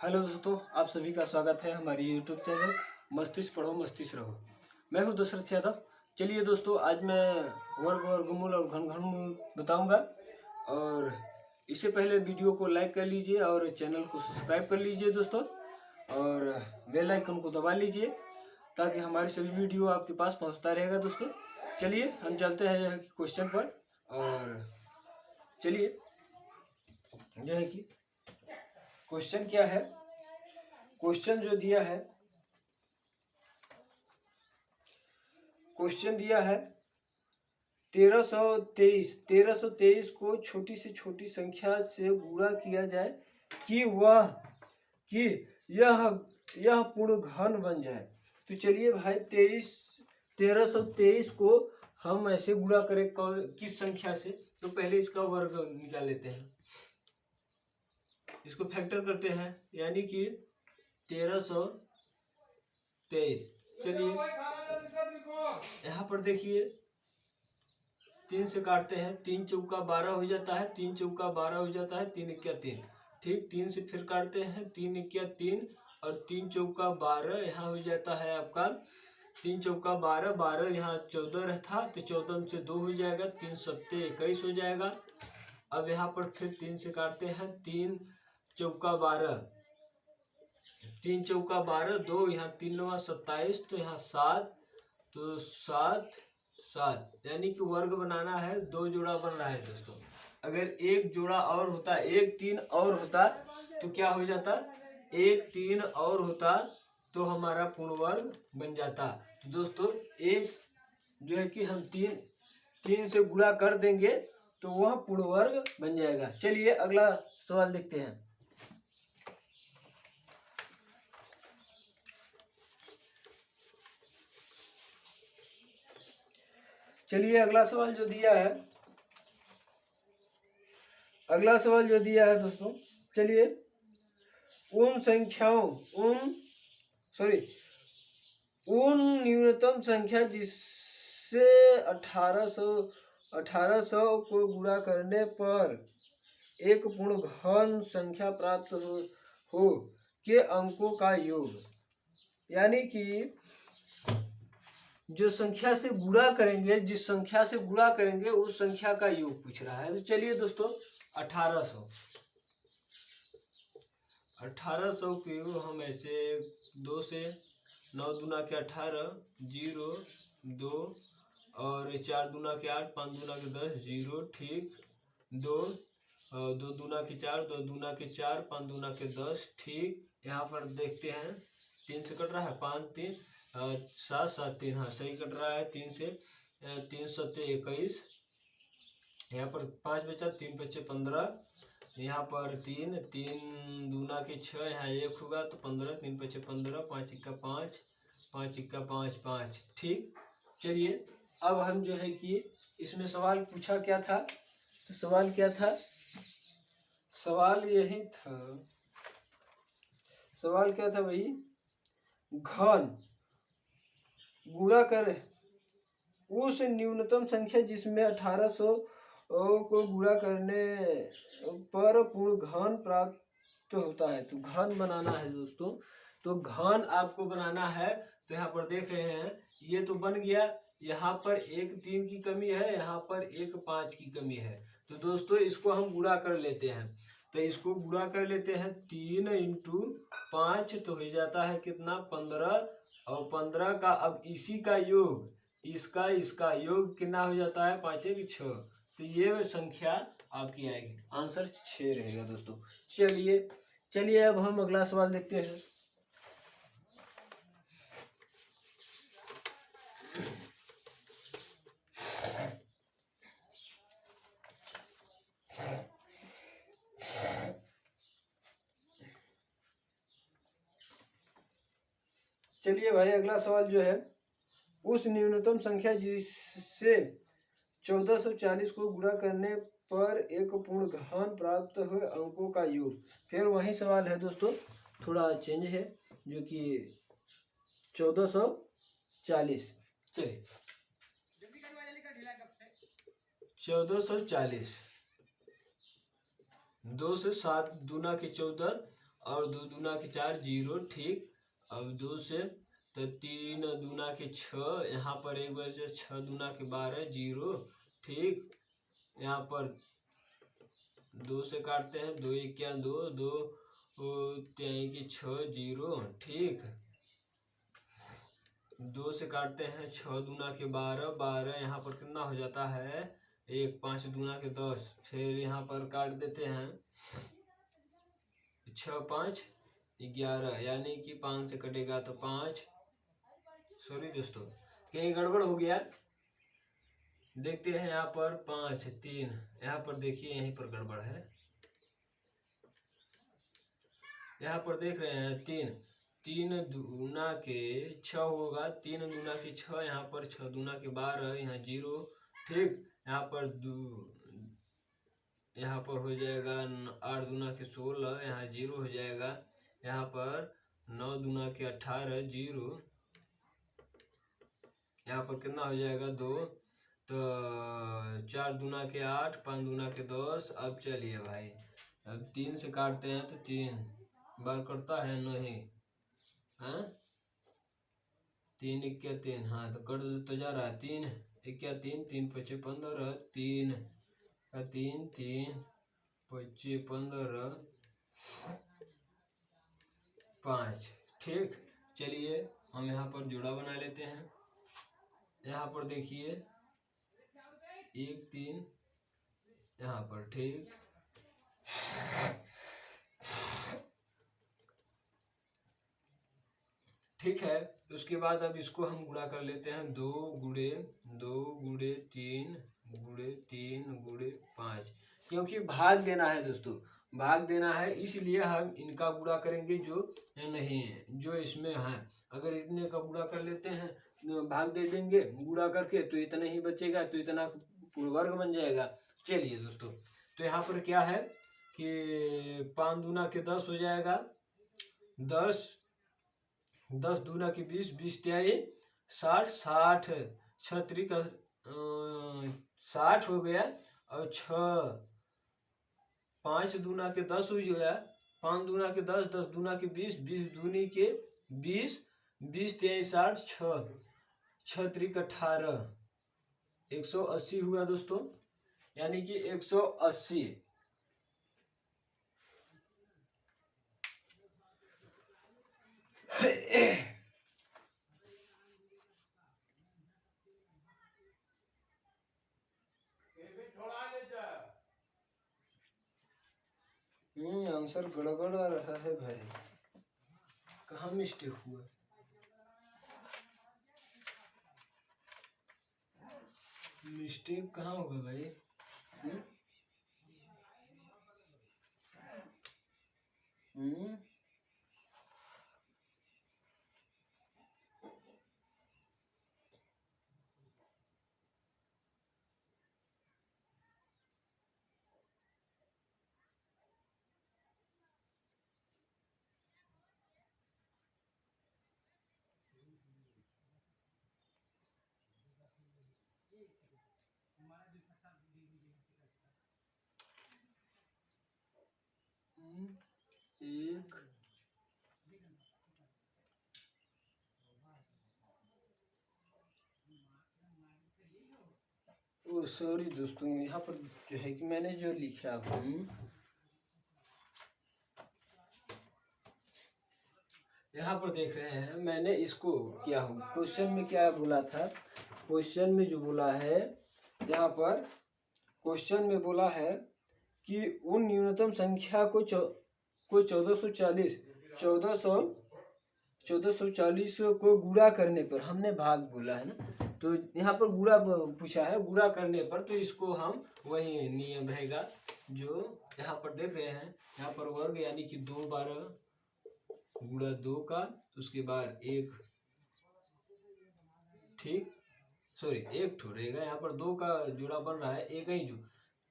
Hello दोस्तों, आप सभी का स्वागत है हमारी यूट्यूब चैनल मस्तिष्क पढ़ो मस्तिष्क रहो। मैं हूं दशरथ यादव। चलिए दोस्तों, आज मैं वर्ग वर्गमूल और घनघनमूल बताऊंगा। और इससे पहले वीडियो को लाइक कर लीजिए और चैनल को सब्सक्राइब कर लीजिए दोस्तों, और बेल आइकन को दबा लीजिए ताकि हमारी सभी वीडियो आपके पास पहुंचता रहेगा दोस्तों। चलिए हम चलते हैं क्वेश्चन पर। और चलिए जो है कि क्वेश्चन क्या है। क्वेश्चन जो दिया है, क्वेश्चन दिया है 1323 को छोटी से छोटी संख्या से गुणा किया जाए कि यह पूर्ण घन बन जाए। तो चलिए भाई 1323 को हम ऐसे गुणा करें किस संख्या से। तो पहले इसका वर्ग निकाल लेते हैं, इसको फैक्टर करते हैं, यानी कि 1323। चलिए यहाँ पर देखिए, 3 से काटते हैं, 3 चौका 12 हो जाता है, 3 चौका 12 हो जाता है, 3 इक्या 3। ठीक, 3 से फिर काटते हैं, 3 इक्या 3 और 3 चौका 12 यहाँ हो जाता है आपका 3 चौका 12, 12 यहाँ 14 था तो 14 से 2 हो जाएगा, 3 सत्ते 21 हो जाएगा। अब यहाँ पर फिर 3 से काटते हैं, 3 चौका 12, 3 चौका 12, 2 यहाँ 3 9 27, तो यहाँ 7, तो 7 7, यानी कि वर्ग बनाना है। 2 जोड़ा बन रहा है दोस्तों। अगर एक जोड़ा और होता, 1 3 और होता तो क्या हो जाता, 1 3 और होता तो हमारा पूर्ण वर्ग बन जाता। तो दोस्तों एक जो है कि हम 3 से गुणा कर देंगे तो वह पूर्ण वर्ग बन जाएगा। चलिए अगला सवाल देखते हैं। चलिए अगला सवाल जो दिया है, दोस्तों, चलिए उन न्यूनतम संख्या जिससे 1800 को गुणा करने पर एक पूर्ण घन संख्या प्राप्त हो के अंकों का योग। यानी कि जो संख्या से गुणा करेंगे, जिस संख्या से गुणा करेंगे उस संख्या का योग पूछ रहा है। तो चलिए दोस्तों 1800 के योग हम ऐसे 2 से 9 दूना के 18, 0 2 और 4 दूना के 8, 5 दूना के 10, 0 ठीक, 2 2 दूना के 4, 2 दूना के 4, 5 दूना के 10 ठीक। यहाँ पर देखते हैं 3 से कट रहा है, 5 3 7 7 3, हाँ सही कट रहा है। 3 से 3 7 21, यहाँ पर 5 बचा, 3 बचे 15, यहाँ पर 3 3 दूना के 6, यहाँ 1 होगा तो 15, 3 बचे 15, 5 इक्का 5, 5 इक्का 5 5 ठीक। चलिए अब हम जो है कि इसमें सवाल पूछा क्या था, तो सवाल क्या था, सवाल यही था, सवाल क्या था भाई, घन गुणा कर उस न्यूनतम संख्या जिसमें 1800 को गुणा करने पर पूर्ण घन प्राप्त होता है। तो घन बनाना है दोस्तों, तो घन आपको बनाना है। तो यहाँ पर देख रहे हैं ये तो बन गया, यहाँ पर 1 3 की कमी है, यहाँ पर 1 5 की कमी है। तो दोस्तों इसको हम गुणा कर लेते हैं, तो इसको गुणा कर लेते हैं, 3 × 5 तो हो जाता है कितना, 15, और 15 का अब इसी का योग, इसका योग कितना हो जाता है, 5 1 6। तो ये संख्या आपकी आएगी, आंसर 6 रहेगा दोस्तों। चलिए अब हम अगला सवाल देखते हैं। चलिए भाई अगला सवाल जो है, उस न्यूनतम संख्या जिससे 1440 को गुणा करने पर एक पूर्ण घन प्राप्त हुए अंकों का योग। फिर वही सवाल है दोस्तों, थोड़ा चेंज है, जो कि 1440। चलिए 1440, 2 से 7 दूना के 14 और 2 दूना के 4 0, ठीक। अब 2 से तो 3 दूना के 6, यहाँ पर एक बार 6 दूना के 12 0, ठीक। यहाँ पर 2 से काटते हैं, 2 1 2, 2 3 की 6 0, ठीक। 2 से काटते हैं, 6 दूना के 12 12, यहाँ पर कितना हो जाता है 1, 5 दूना के 10, फिर यहाँ पर काट देते हैं 6 5 11, यानी कि 5 से कटेगा तो 5, सॉरी दोस्तों कहीं गड़बड़ हो गया, देखते हैं यहाँ पर 5 3, यहाँ पर देखिए यहीं पर गड़बड़ है, यहाँ पर देख रहे हैं 3 3 दूना के 6 होगा, 3 दूना के 6, यहाँ पर 6 दूना के 12, यहाँ 0, ठीक। यहाँ पर यहाँ पर हो जाएगा 8 दूना के 16, यहाँ 0 हो जाएगा। यहाँ पर 9 दूना के 18 0, यहाँ पर कितना हो जाएगा 2, तो 4 दूना के 8, 5 दूना के 10। अब चलिए भाई, अब 3 से काटते हैं तो 3 बार कटता है नहीं, हाँ 3 1 3, हाँ तो कट तो जा रहा है, 3 1 3, 3 5 15, 3 3 3 5 15 5, ठीक। चलिए हम यहाँ पर जोड़ा बना लेते हैं, यहाँ पर देखिए 1 3, यहाँ पर, ठीक। ठीक है, उसके बाद अब इसको हम गुणा कर लेते हैं, 2 गुणे 2 गुणे 3 गुणे 3 गुणे 5, क्योंकि भाग देना है दोस्तों, भाग देना है, इसलिए हम इनका गुणा करेंगे जो नहीं है, जो इसमें है। अगर इतने का गुणा कर लेते हैं, भाग दे देंगे गुणा करके, तो इतना ही बचेगा, तो इतना वर्ग बन जाएगा। चलिए दोस्तों, तो यहाँ पर क्या है कि 5 दूना के 10 हो जाएगा, 10 10 दूना के 20, 20 त्याई 60, 60 6 3 60 हो गया, और 6 5 दूना के 10 हो गया, 5 दूना के 10, 10 दूना के 20, 20 दूनी के 20, 20 त्याई 60, 6 3 18, 180 हुआ दोस्तों, यानी कि 180। आंसर गड़बड़ आ रहा है भाई, कहाँ मिस्टेक हुआ? मिस्टेक कहाँ होगा भाई? एक ओ सॉरी दोस्तों, यहाँ पर जो है कि मैंने जो लिखा हूँ, यहाँ पर देख रहे हैं मैंने इसको किया हूँ, क्वेश्चन में क्या बोला था, क्वेश्चन में जो बोला है, यहाँ पर क्वेश्चन में बोला है कि उन न्यूनतम संख्या को 1440 को गुणा करने पर, हमने भाग बोला है ना, तो यहाँ पर गुणा पूछा है, गुणा करने पर, तो इसको हम वही नियम रहेगा जो यहाँ पर देख रहे हैं, यहाँ पर वर्ग यानी कि 2 12 गुणा 2 का, उसके बाद 1, ठीक, सॉरी 1 ठो रहेगा, यहाँ पर 2 का जोड़ा बन रहा है, एक ही जो,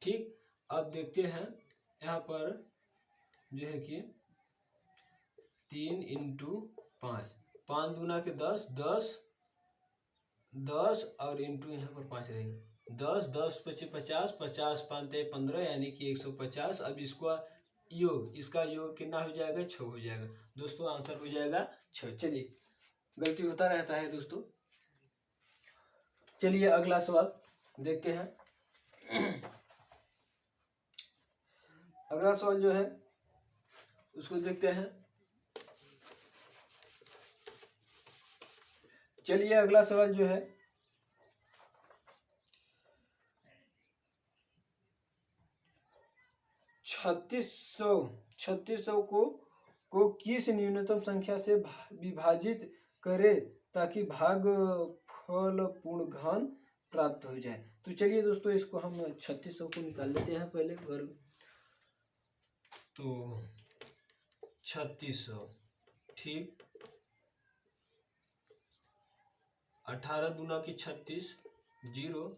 ठीक। अब देखते हैं यहाँ पर जो है कि 3 इंटू 5, 5 दूना के 10 10 10, और इंटू यहाँ पर 5 रहेगा, 10 10 25 50, 50 5 15, यानी कि 150। अब इसको योग, इसका योग कितना हो जाएगा, 6 हो जाएगा दोस्तों। आंसर हो जाएगा 6। चलिए, गलती होता रहता है दोस्तों। चलिए अगला सवाल देखते हैं। अगला सवाल जो है उसको देखते हैं। चलिए अगला सवाल जो है 3600 को किस न्यूनतम संख्या से विभाजित करें ताकि भागफल पूर्ण घन प्राप्त हो जाए। तो चलिए दोस्तों, इसको हम 3600 को निकाल लेते हैं पहले वर्ग। तो 3600, ठीक, 18 दूना की 36, 0,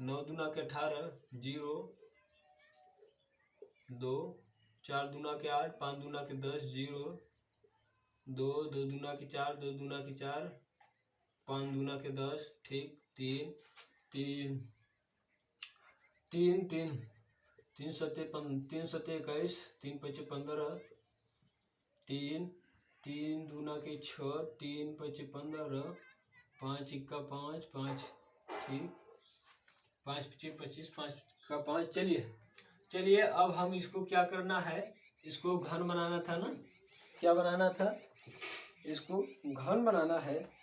9 दूना के 18, 0, 2, 4 दूना के 8, 5 दूना के 10, 0, 2, 2 दूना की 4, 2 दूना की 4, 5 दूना के 10, ठीक, 3, 3, 3, 3, 3 सत्ते 21, 3 पचे 15, 3, 3 दूना के 6, 3 पचे 15, 5 इक्का 5, 5, ठीक, 5 पचे 25, 5 का 5। चलिए अब हम इसको क्या करना है, इसको घन बनाना था ना, क्या बनाना था, इसको घन बनाना है।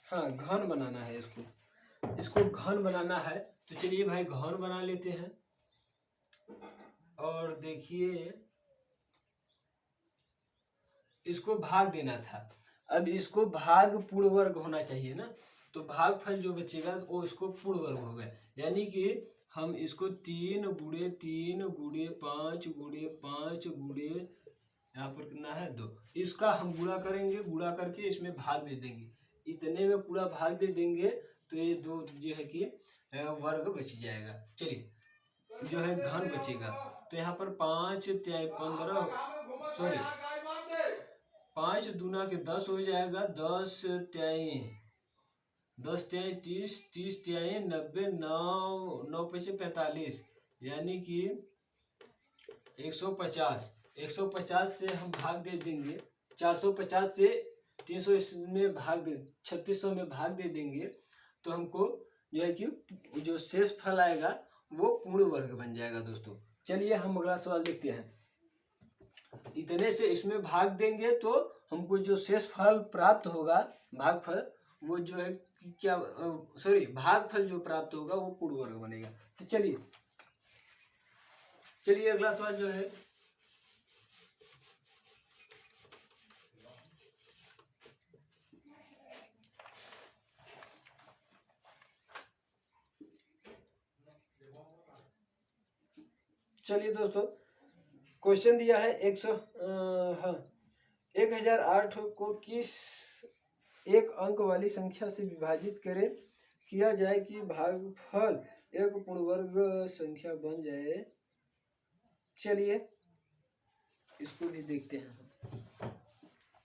हाँ, घन बनाना है, इसको घन बनाना है। तो चलिए भाई घन बना लेते हैं। और देखिए इसको भाग देना था, अब इसको भाग पूर्ण वर्ग होना चाहिए ना, तो भागफल जो बचेगा वो इसको पूर्ण वर्ग हो गया। यानी कि हम इसको 3 गुणे 3 गुणे 5 गुणे 5 गुणे यहाँ पर कितना है 2, इसका हम गुणा करेंगे, गुणा करके इसमें भाग दे देंगे, इतने में पूरा भाग दे देंगे तो ये 2 जो है कि वर्ग बच जाएगा। चलिए जो है घन बचेगा, तो यहाँ पर 5 तिहाई 15, सॉरी 5 दूना के 10 हो जाएगा, 10 तिहाई 30, 30 तिहाई 90, 9 9 पचे 45, यानी कि 150। 150 से हम भाग दे देंगे, 450 से 300 में भाग दे 3600 में भाग दे देंगे, तो हमको जो है कि जो शेष फल आएगा वो पूर्ण वर्ग बन जाएगा दोस्तों। चलिए हम अगला सवाल देखते हैं। इतने से इसमें भाग देंगे तो हमको जो शेष फल प्राप्त होगा, भागफल, वो जो है क्या, सॉरी भागफल जो प्राप्त होगा वो पूर्ण वर्ग बनेगा। तो चलिए अगला सवाल जो है चलिए दोस्तों, क्वेश्चन दिया है 1008 को किस एक अंक वाली संख्या से विभाजित करें किया जाए कि भागफल एक पूर्ण वर्ग संख्या बन जाए। चलिए इसको भी देखते हैं,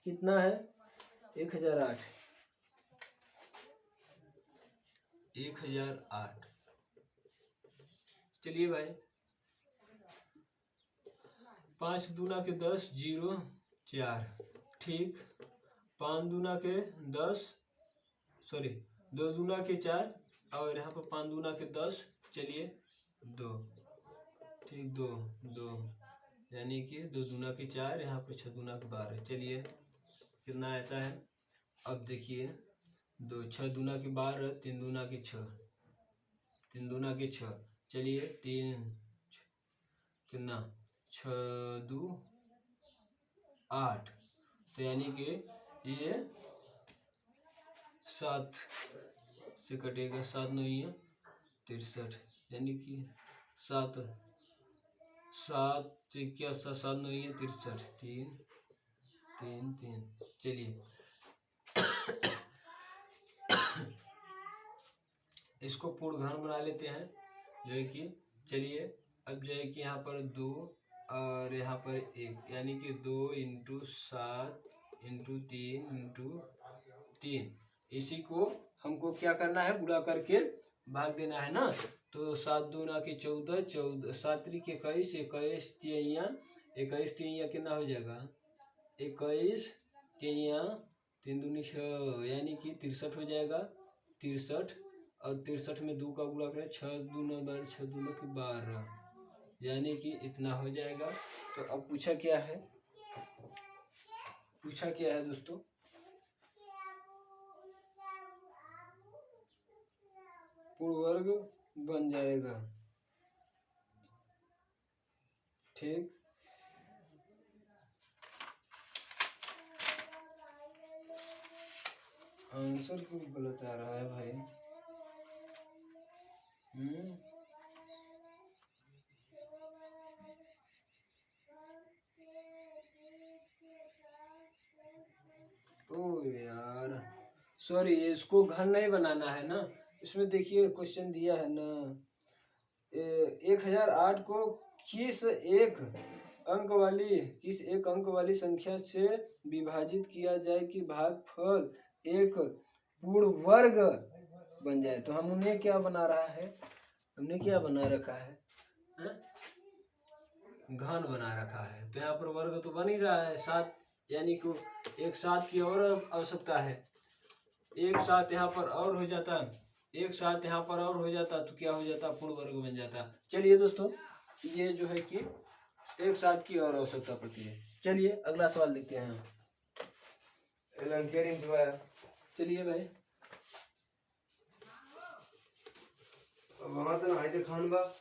कितना है 1008, 1008। चलिए भाई 5 दूना के 10, 0, 4, ठीक, 5 दूना के 10, सॉरी 2 दूना के 4, और यहाँ पर 5 दूना के 10, चलिए 2, ठीक, 2 2, यानी कि 2 दूना के 4, यहाँ पर 6 दूना के 12। चलिए कितना आता है, अब देखिए 2, 6 दूना के 12, 3 दूना के 6, 3 दूना के 6, चलिए 3 कितना 6 2 8, तो यानी कि ये 7 से कटेगा, 7 9 है 63, यानी कि 7 क्या 7 9 है 63, 3 3 3। चलिए इसको पूर्ण घन बना लेते हैं, जो है कि चलिए अब जो है कि यहाँ पर 2 और यहाँ पर 1, यानी कि 2 × 7 × 3 × 3, इसी को हमको क्या करना है, गुणा करके भाग देना है ना। तो 7 दूना के 14, 14 7 त्रिक 21, 21 तिया 21 तिया कितना हो जाएगा 21 तिया 3 दूनी 6 यानी कि 63 हो जाएगा 63। और 63 में 2 का गुणा करें 6 दूना 12 6 दूना की 12 यानी कि इतना हो जाएगा। तो अब पूछा क्या है दोस्तों, पूर्ण वर्ग बन जाएगा। ठीक, आंसर क्यों गलत आ रहा है भाई? ओ यार सॉरी, इसको घन नहीं बनाना है ना। इसमें देखिए क्वेश्चन दिया है ना 1008 को किस एक अंक वाली संख्या से विभाजित किया जाए कि भागफल एक पूर्ण वर्ग बन जाए। तो हमने क्या बना रहा है, हमने क्या बना रखा है, घन बना रखा है। तो यहाँ पर वर्ग तो बन ही रहा है 7, यानी कि एक 7 की और आवश्यकता है। एक 7 यहाँ पर और हो जाता, एक 7 यहाँ पर और हो जाता तो क्या हो जाता, पूर्ण वर्ग बन जाता। चलिए दोस्तों, ये जो है कि एक 7 की और आवश्यकता पड़ती है। चलिए अगला सवाल देखते हैं। चलिए भाई, वहां तो नहाई थे खान बा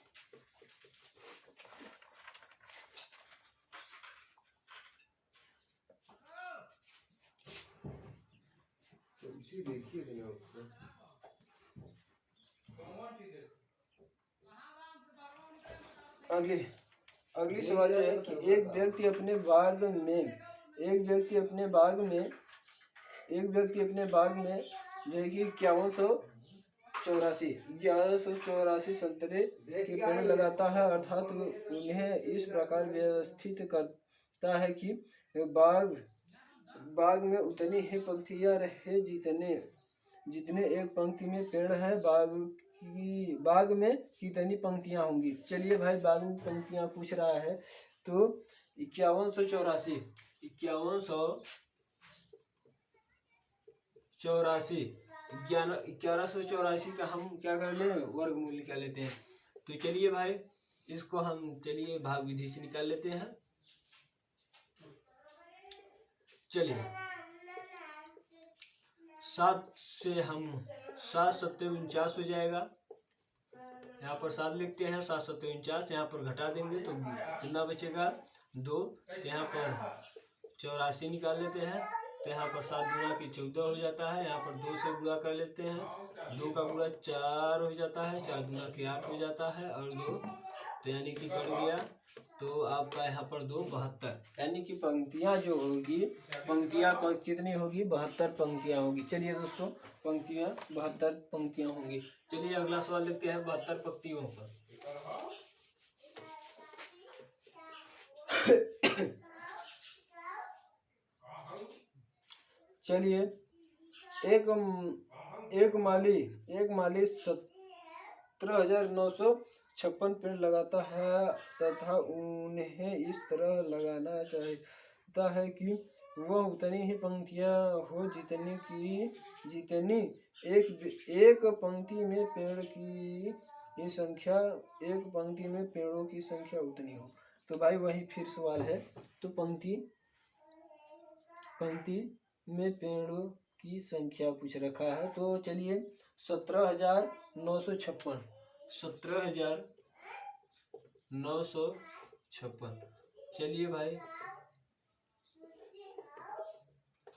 देखिए अगली सवाल है कि एक व्यक्ति अपने बाग में जो है कि 1184 संतरे के पेड़ लगाता है, अर्थात उन्हें इस प्रकार व्यवस्थित करता है कि बाग में उतनी ही पंक्तियां रहे जितने एक पंक्ति में पेड़ है। बाग में कितनी पंक्तियां होंगी? चलिए भाई, बाग में पंक्तियां पूछ रहा है तो 1184 1184 का हम क्या कर ले, वर्गमूल निकाल लेते हैं। तो चलिए भाई, इसको हम भाग विधि से निकाल लेते हैं। चलिए 7 से हम 7 7 49 हो जाएगा। यहाँ पर 7 लिखते हैं, 7 7 49, यहाँ पर घटा देंगे तो कितना बचेगा 2। तो यहाँ पर 84 निकाल लेते हैं। तो यहाँ पर 7 गुणा की 14 हो जाता है। यहाँ पर 2 से गुणा कर लेते हैं, 2 का गुणा 4 हो जाता है, 4 गुणा के 8 हो जाता है और 2, तो यानी कि कट गया। तो आपका यहाँ पर 2 72, यानी कि पंक्तियाँ जो होगी, पंक्तियाँ कितनी होगी, 72 पंक्तियाँ होगी। चलिए दोस्तों, पंक्तियाँ 72 पंक्तियाँ होंगी। चलिए अगला सवाल देखते हैं 72 पंक्तियों पर। चलिए, एक माली 17,956 पेड़ लगाता है तथा उन्हें इस तरह लगाना चाहता है कि वह उतनी ही पंक्तियां हो जितनी एक पंक्ति में पेड़ की संख्या, एक पंक्ति में पेड़ों की संख्या उतनी हो। तो भाई वही फिर सवाल है, तो पंक्ति में पेड़ों की संख्या पूछ रखा है। तो चलिए 17,956 17,956। चलिए भाई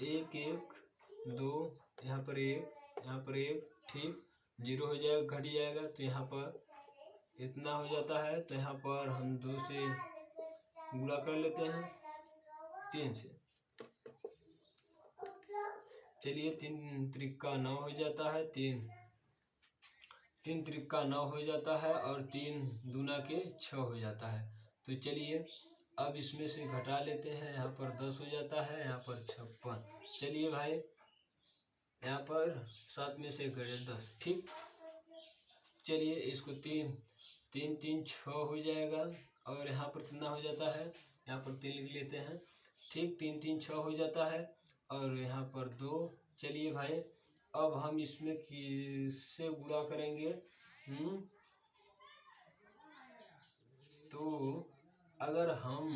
1 1 2, यहाँ पर 1 ठीक 0 हो जाएगा, घट जाएगा। तो यहाँ पर इतना हो जाता है। तो यहाँ पर हम 2 से गुणा कर लेते हैं 3 से। चलिए 3 त्रिका 9 हो जाता है, 3 त्रिका 9 हो जाता है और 3 दूना के 6 हो जाता है। तो चलिए अब इसमें से घटा लेते हैं, यहाँ पर 10 हो जाता है, यहाँ पर 56। चलिए भाई, यहाँ पर 7 में से घटे 10, ठीक। चलिए इसको 3 3 3 6 हो जाएगा। और यहाँ पर कितना हो जाता है, यहाँ पर 3 लिख लेते हैं। ठीक, 3 3 6 हो जाता है और यहाँ पर 2। चलिए भाई अब हम इसमें किससे गुणा करेंगे? तो अगर हम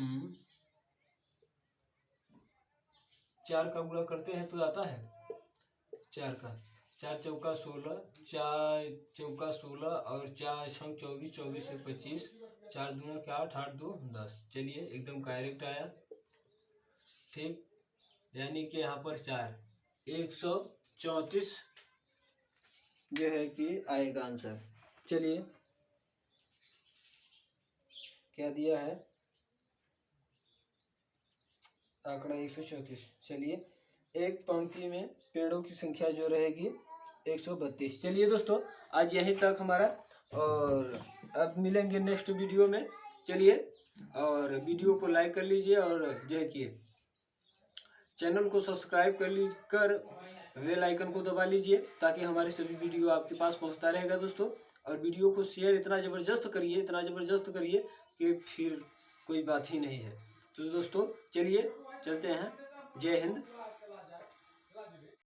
4 का गुणा करते हैं तो आता है 4 का, 4 चौका 16, 4 चौका 16 और 4 छंग 24, 24 से 25, 4 दूना क्या 8, 8 2 10। चलिए एकदम करेक्ट आया। ठीक, यानी कि यहाँ पर 4 134 जो है कि आएगा आंसर। चलिए क्या दिया है, आंकड़ा 134। चलिए एक पंक्ति में पेड़ों की संख्या जो रहेगी 132। चलिए दोस्तों आज यहीं तक हमारा, और अब मिलेंगे नेक्स्ट वीडियो में। चलिए और वीडियो को लाइक कर लीजिए और जो है कि चैनल को सब्सक्राइब कर बेल आइकन को दबा लीजिए ताकि हमारे सभी वीडियो आपके पास पहुंचता रहेगा दोस्तों। और वीडियो को शेयर इतना ज़बरदस्त करिए, इतना ज़बरदस्त करिए कि फिर कोई बात ही नहीं है। तो दोस्तों चलिए चलते हैं। जय हिंद।